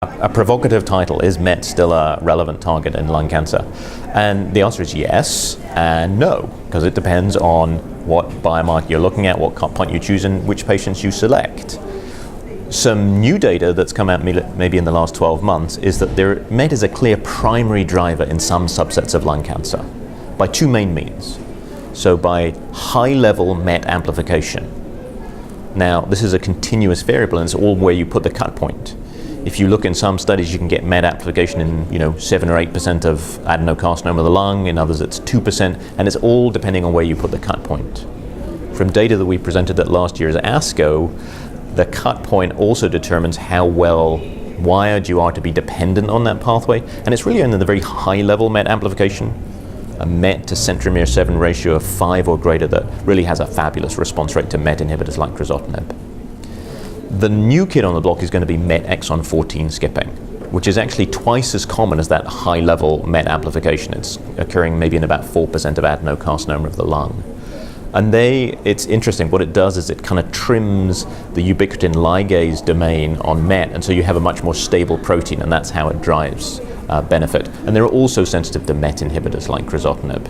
A provocative title, is MET still a relevant target in lung cancer? And the answer is yes and no, because it depends on what biomarker you're looking at, what cut point you choose, and which patients you select. Some new data that's come out maybe in the last 12 months is that MET is a clear primary driver in some subsets of lung cancer by two main means. So by high-level MET amplification. Now, this is a continuous variable, and it's all where you put the cut point. If you look in some studies, you can get MET amplification in 7 or 8% of adenocarcinoma of the lung. In others, it's 2%, and it's all depending on where you put the cut point. From data that we presented at last year's ASCO, the cut point also determines how well wired you are to be dependent on that pathway, and it's really in the very high-level MET amplification, a MET to centromere 7 ratio of 5 or greater, that really has a fabulous response rate to MET inhibitors like crizotinib. The new kid on the block is going to be MET exon 14 skipping, which is actually twice as common as that high-level MET amplification. It's occurring maybe in about 4% of adenocarcinoma of the lung. And it's interesting, what it does is it kind of trims the ubiquitin ligase domain on MET, and so you have a much more stable protein, and that's how it drives benefit. And they're also sensitive to MET inhibitors like crizotinib.